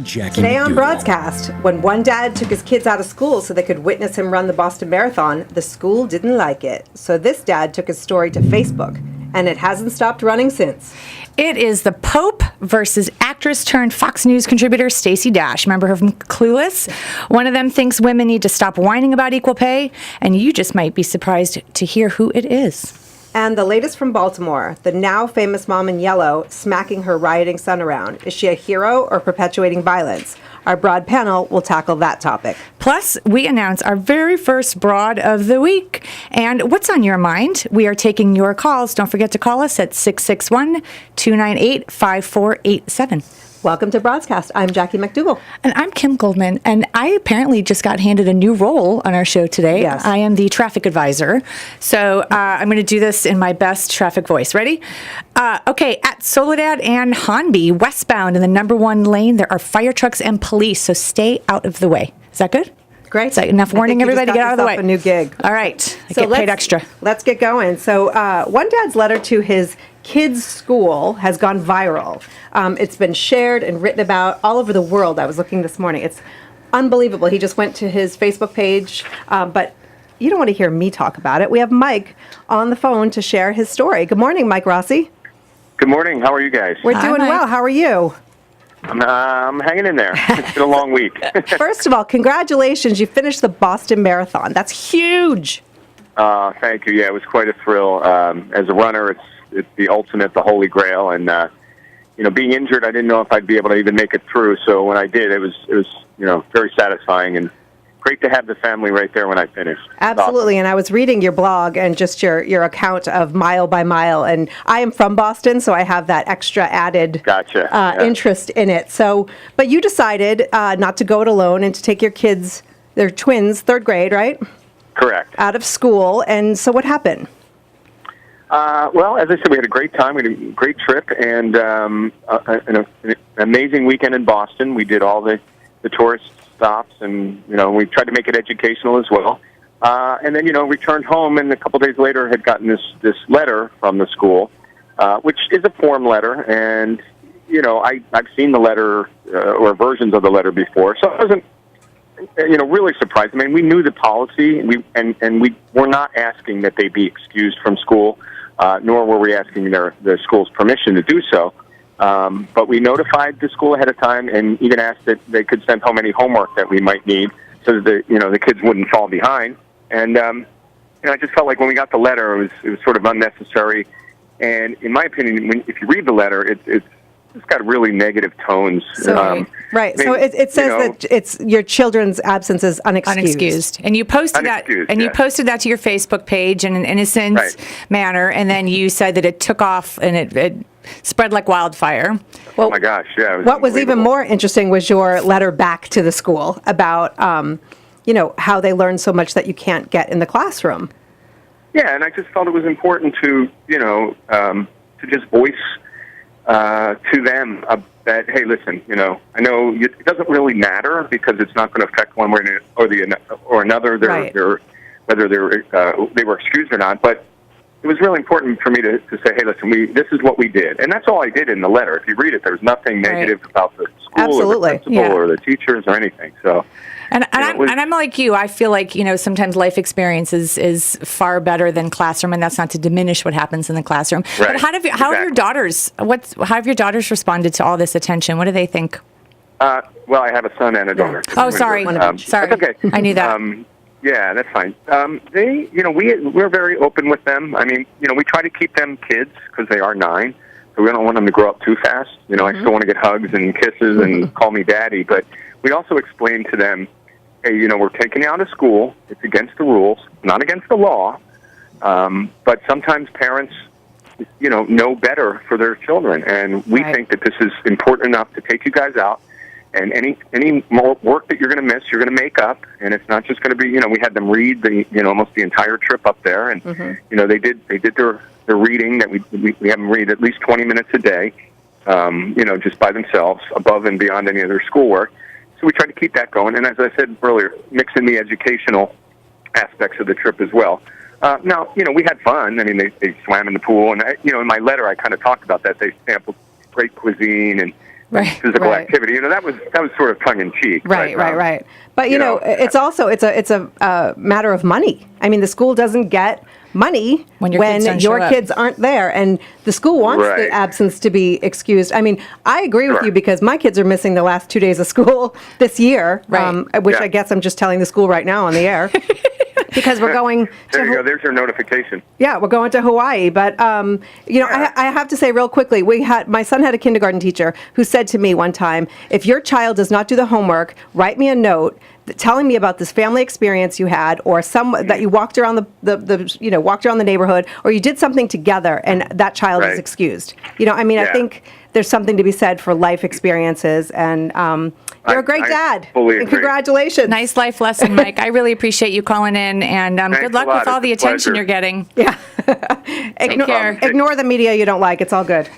Jackie Today on McDougal. Broadscast, when one dad took his kids out of school so they could witness him run the Boston Marathon, the school didn't like it. So this dad took his story to Facebook, and it hasn't stopped running since. It is the Pope versus actress turned Fox News contributor Stacey Dash. Remember her from Clueless? One of them thinks women need to stop whining about equal pay, and you just might be surprised to hear who it is. And the latest from Baltimore, the now famous mom in yellow smacking her rioting son around. Is she a hero or perpetuating violence? Our Broad panel will tackle that topic. Plus, we announce our very first Broad of the Week. And what's on your mind? We are taking your calls. Don't forget to call us at 661-298-5487. Welcome to Broadscast. I'm Jackie McDougal. And I'm Kim Goldman. And I apparently just got handed a new role on our show today. Yes. I am the traffic advisor. So I'm going to do this in my best traffic voice. Ready? Okay, at Soledad and Hanby, westbound in the number 1 lane, there are fire trucks and police. So stay out of the way. Is that good? Great. Is that enough warning everybody to get out of the way? A new gig. All right. I get paid extra. Let's get going. So one dad's letter to his kids' school has gone viral. It's been shared and written about all over the world. I was looking this morning. It's unbelievable. He just went to his Facebook page, but you don't want to hear me talk about it. We have Mike on the phone to share his story. Good morning, Mike Rossi. Good morning. How are you guys? We're doing Mike. well. How are you? I'm hanging in there. It's been a long week. First of all, congratulations. You finished the Boston Marathon. That's huge. Thank you. Yeah, it was quite a thrill. As a runner, it's the ultimate, the holy grail. And, being injured, I didn't know if I'd be able to even make it through. So when I did, it was very satisfying and great to have the family right there when I finished. Absolutely. And I was reading your blog and just your account of mile by mile. And I am from Boston, so I have that extra added interest in it. So, but you decided not to go it alone and to take your kids, they're twins, 3rd grade, right? Correct. Out of school. And so what happened? Well, as I said, we had a great time. We had a great trip and an amazing weekend in Boston. We did all the tourist stops, and we tried to make it educational as well. And then returned home, and a couple days later had gotten this letter from the school, which is a form letter. And I've seen the letter or versions of the letter before, so I wasn't really surprised. I mean, we knew the policy, and we were not asking that they be excused from school, nor were we asking the school's permission to do so. But we notified the school ahead of time and even asked that they could send home any homework that we might need so that the kids wouldn't fall behind. And I just felt like when we got the letter, it was sort of unnecessary. And in my opinion, if you read the letter, it's got really negative tones. So, right. So it says that it's your children's absence is unexcused. And you posted you posted that to your Facebook page in an innocent manner, and then you said that it took off and it spread like wildfire. Well, oh my gosh, yeah. What was even more interesting was your letter back to the school about how they learn so much that you can't get in the classroom. Yeah, and I just felt it was important to to just voice to them that, hey, listen, I know it doesn't really matter because it's not going to affect one way or another, whether they were excused or not. But it was really important for me to say, hey, listen, this is what we did. And that's all I did in the letter. If you read it, there was nothing negative about the school or the principal or the teachers or anything. So. And I'm like you. I feel like, sometimes life experience is far better than classroom, and that's not to diminish what happens in the classroom. Right. But how have your daughters responded to all this attention? What do they think? Well, I have a son and a daughter. Oh, sorry. Sorry. That's okay. I knew that. Yeah, that's fine. We're very open with them. I mean, we try to keep them kids because they are 9, so we don't want them to grow up too fast. I still want to get hugs and kisses and call me daddy, but we also explain to them, hey, we're taking you out of school. It's against the rules, not against the law. But sometimes parents, know better for their children, and we think that this is important enough to take you guys out. And any more work that you're going to miss, you're going to make up. And it's not just going to be, we had them read almost the entire trip up there, and they did their reading that we have them read at least 20 minutes a day, just by themselves, above and beyond any of their schoolwork. So we tried to keep that going, and as I said earlier, mix in the educational aspects of the trip as well. Now, we had fun. I mean, they swam in the pool, and in my letter I kind of talked about that. They sampled great cuisine, and Right. physical Right. activity. That was sort of tongue in cheek. Right. But you know, it's also it's a matter of money. I mean, the school doesn't get money When your kids don't show up. kids aren't there, and the school wants Right. the absence to be excused. I mean, I agree with Sure. you because my kids are missing the last 2 days of school this year, Right. which Yeah. I guess I'm just telling the school right now on the air. Because we're going There you to go. There's your notification. yeah, we're going to Hawaii. But, you know, Yeah. I have to say real quickly, my son had a kindergarten teacher who said to me one time, if your child does not do the homework, write me a note telling me about this family experience you had, or that you walked around walked around the neighborhood, or you did something together, and that child is Right. excused. You know, I mean, I Yeah. think there's something to be said for life experiences, and you're a great I dad. fully And agree. congratulations. Nice life lesson, Mike. I really appreciate you calling in, and Thanks good a luck lot. with all It's the a attention pleasure. you're getting. Yeah. Take care. Ignore the media you don't like. It's all good.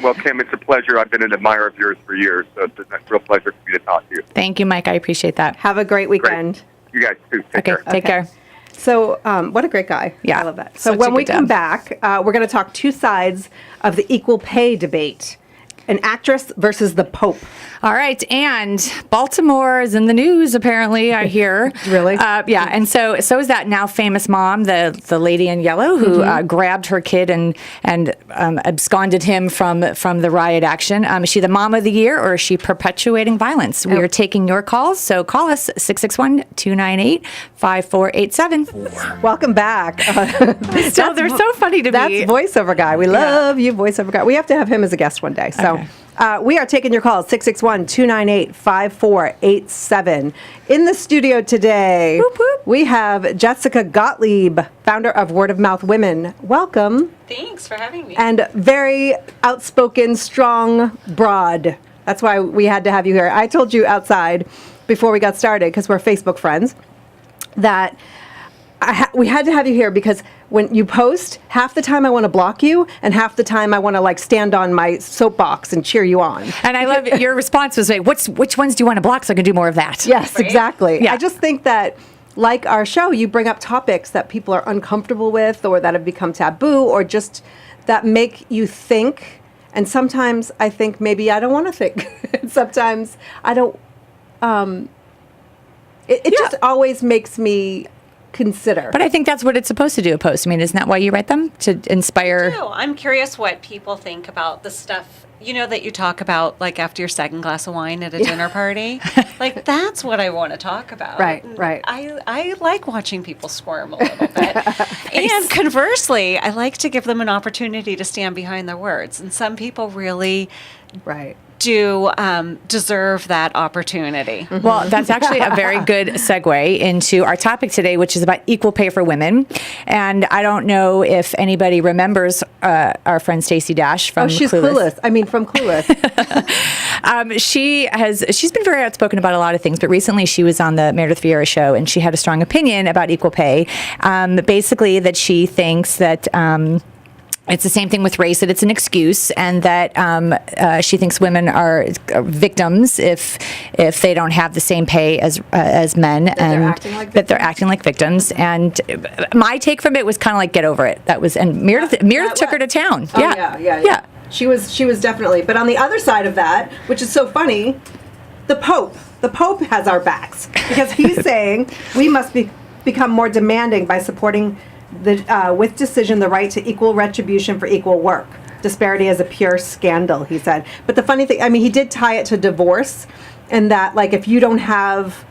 Well, Kim, it's a pleasure. I've been an admirer of yours for years, so it's a real pleasure for me to talk to you. Thank you, Mike. I appreciate that. Have a great Great. weekend. You guys too. Take Okay, care. take care. So, what a great guy. Yeah, I love that. So, such a when we good come dad. back, we're going to talk two sides of the equal pay debate: an actress versus the Pope. All right, and Baltimore is in the news. Apparently, I hear. Really? Yeah, and so is that now famous mom, the lady in yellow, who grabbed her kid and absconded him from the riot action. Is she the mom of the year, or is she perpetuating violence? We are taking your calls, so call us 661-298-5487. Welcome back. Still, they're so funny to That's me. voiceover guy. We love you, voiceover guy. We have to have him as a guest one day. So. Okay. We are taking your calls, 661-298-5487. In the studio today, Whoop, whoop. we have Jessica Gottlieb, founder of Word of Mouth Women. Welcome. Thanks for having me. And very outspoken, strong, broad. That's why we had to have you here. I told you outside before we got started, because we're Facebook friends, that we had to have you here because when you post, half the time I want to block you, and half the time I want to like stand on my soapbox and cheer you on. And I love your response was, which ones do you want to block so I can do more of that? Yes, Right? exactly. Yeah. I just think that, like our show, you bring up topics that people are uncomfortable with, or that have become taboo, or just that make you think. And sometimes I think maybe I don't want to think. Sometimes I don't. It just always makes me consider. But I think that's what it's supposed to do, a post. I mean, isn't that why you write them? To inspire? No, I'm curious what people think about the stuff, that you talk about, like after your second glass of wine at a dinner party. Like, that's what I want to talk about. Right, And right. I like watching people squirm a little bit. And conversely, I like to give them an opportunity to stand behind their words. And some people really Right. do deserve that opportunity. Well, that's actually a very good segue into our topic today, which is about equal pay for women. And I don't know if anybody remembers our friend Stacey Dash from She's Clueless. Clueless. I mean, from Clueless. She's been very outspoken about a lot of things, but recently she was on the Meredith Vieira show, and she had a strong opinion about equal pay. Basically, that she thinks that. It's the same thing with race, that it's an excuse, and that she thinks women are victims if they don't have the same pay as men, and acting like that they're acting like victims. And my take from it was kind of like, get over it. That was, and Meredith took her to town. Oh, yeah. She was definitely. But on the other side of that, which is so funny, the Pope has our backs, because he's saying we must become more demanding by supporting with decision the right to equal retribution for equal work. Disparity is a pure scandal, he said. But the funny thing, I mean, he did tie it to divorce, and that, like, if you don't have,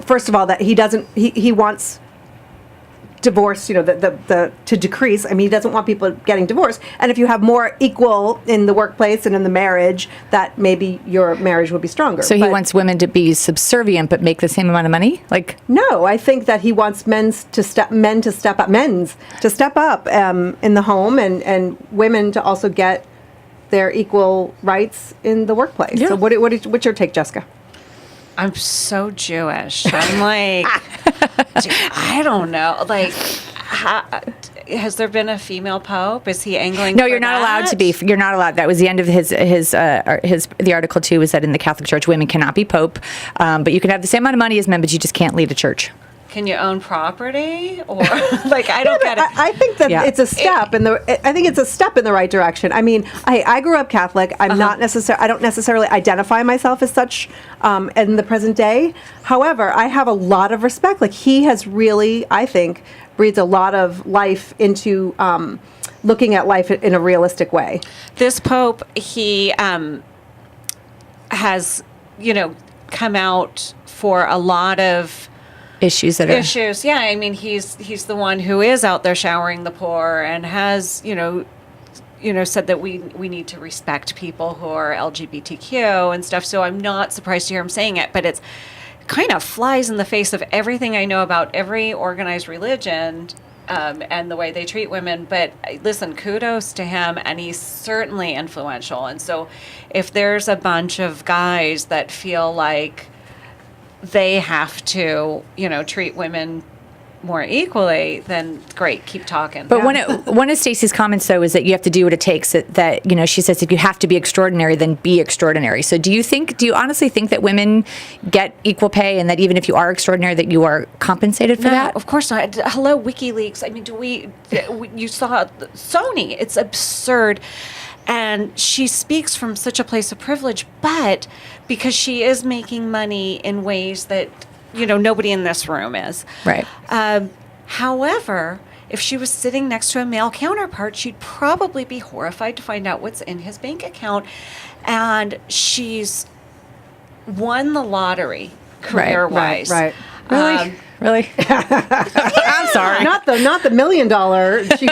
first of all, that he wants divorce, the to decrease. I mean, he doesn't want people getting divorced. And if you have more equal in the workplace and in the marriage, that maybe your marriage would be stronger. So he wants women to be subservient but make the same amount of money? Like, no, I think that he wants men to step up in the home, and women to also get their equal rights in the workplace. Yeah. So what's your take, Jessica? I'm so Jewish. I'm like, I don't know. Like, has there been a female pope? Is he angling? no, for you're not allowed that? to be. You're not allowed. That was the end of the article too. Was that in the Catholic Church, women cannot be pope, but you can have the same amount of money as men, but you just can't lead a church. can you own property? Or like, I don't get it. I think that Yeah. it's a step I think it's a step in the right direction. I mean, I grew up Catholic. I'm not necessarily. I don't necessarily identify myself as such in the present day. However, I have a lot of respect. Like, he has really, I think, breathed a lot of life into looking at life in a realistic way. This Pope, he has, come out for a lot of Issues that are issues. Yeah, I mean, he's the one who is out there showering the poor and has, said that we need to respect people who are LGBTQ and stuff. So I'm not surprised to hear him saying it, but it's kind of flies in the face of everything I know about every organized religion and the way they treat women. But listen, kudos to him, and he's certainly influential. And so if there's a bunch of guys that feel like they have to, treat women more equally, then great, keep talking. But one of Stacey's comments, though, is that you have to do what it takes. That she says if you have to be extraordinary, then be extraordinary. So do you honestly think that women get equal pay, and that even if you are extraordinary, that you are compensated for No, that? of course not. Hello, WikiLeaks. I mean, you saw Sony. It's absurd. And she speaks from such a place of privilege, but because she is making money in ways that, nobody in this room is. Right. However, if she was sitting next to a male counterpart, she'd probably be horrified to find out what's in his bank account. And she's won the lottery career-wise. Right. Really? I'm sorry. Not the $1 million.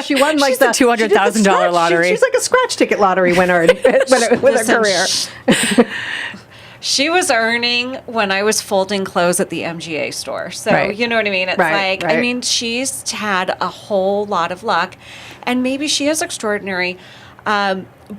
She won like She's the $200,000 lottery. She's like a scratch ticket lottery winner with her career. She was earning when I was folding clothes at the MGA store. So, Right. you know what I mean? It's Right. I mean, she's had a whole lot of luck, and maybe she is extraordinary.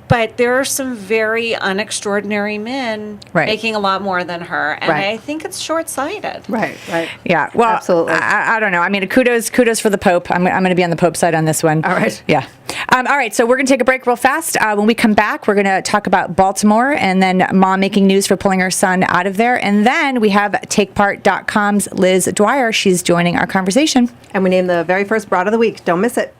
But there are some very unextraordinary men Right. making a lot more than her, and Right. I think it's short-sighted. Right. Yeah. Well, Absolutely. I don't know. I mean, kudos for the Pope. I'm going to be on the Pope side on this one. All right. Yeah. All right. So we're going to take a break real fast. When we come back, we're going to talk about Baltimore, and then mom making news for pulling her son out of there. And then we have TakePart.com's Liz Dwyer. She's joining our conversation. And we named the very first Broad of the Week. Don't miss it.